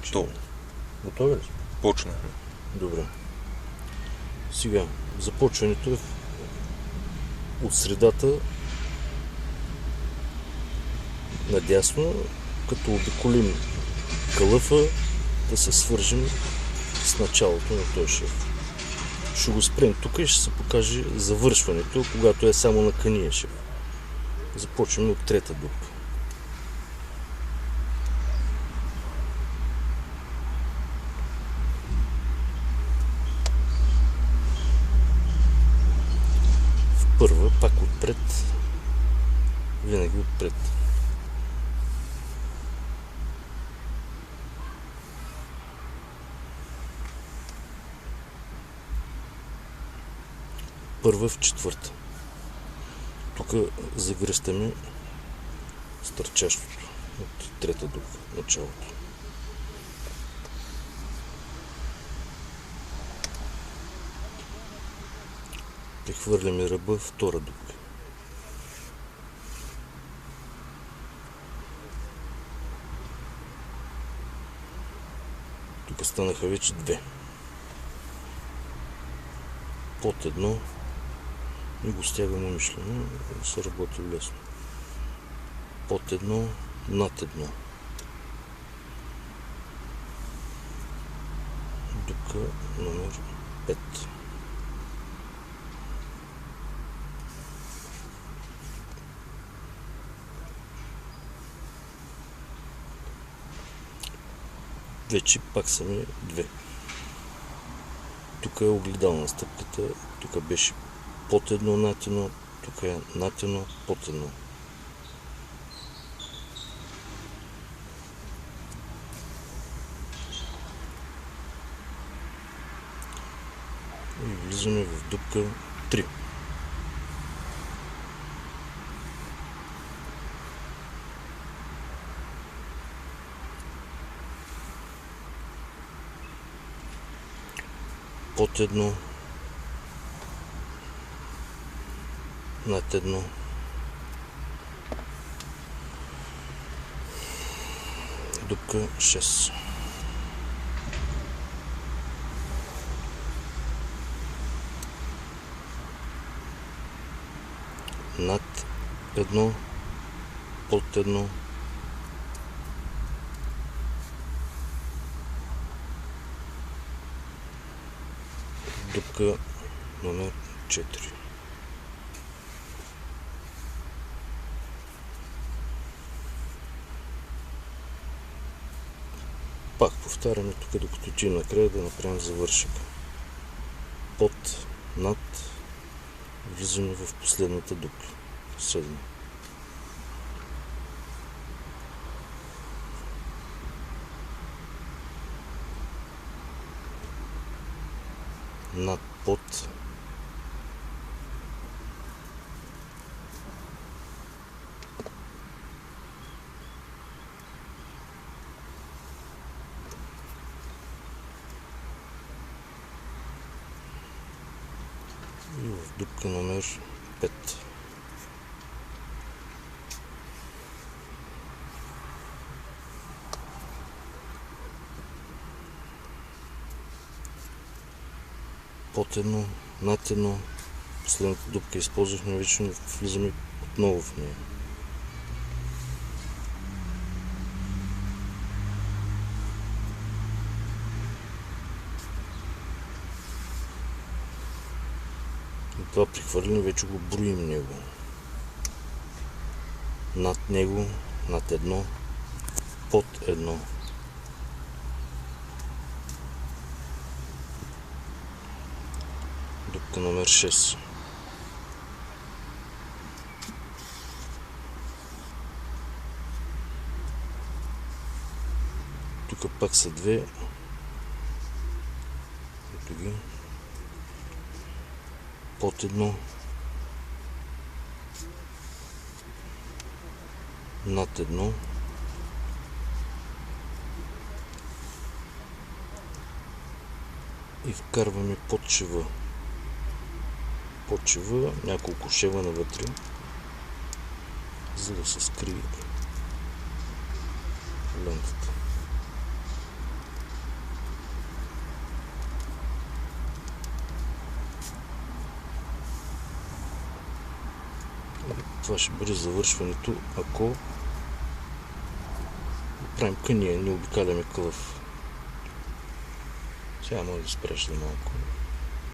Готово. Готови ли? Почнахме. Добре. Сега, започването е от средата надясно, като обиколим калъфа, да се свържем с началото на този шев. Ще го спрем тук и ще се покаже завършването, когато е само на кания шев. Започваме от трета дупка. В първа, пак отпред, винаги отпред. Първа в четвърта. Тук загръщаме стърчащото от трета дупка, началото. Прехвърляме ръба втора дупка. Тук станаха вече две. Под едно и го стягам умишлено, да се работи лесно. Под едно, над едно. Дупка номер 5. Вече пак са ми две. Тук е огледална стъпката, тук беше под едно, над едно, тук е над едно, под едно. И влизаме в дупка 3. Под едно, над едно, дупка 6. Над едно, под едно, дупка номер 4. Пак повтаряме тук, докато ти накрая да направим завършъка. Под, над, влизаме в последната дупка. Седма. Над, под, и в дупка номер 5. Под едно, над едно, последната дупка използвахме, вече влизаме отново в нея. И това прехвърляне вече го броим него. Над него, над едно, под едно. Дупка номер 6. Тук пак са две. Ето ги. Под едно. Над едно. И вкарваме под шева. Под шева, няколко шева навътре, за да се скрие лентата. Това ще бъде завършването, ако правим къния, не обикаляме кълъв. Сега може да спреш за малко.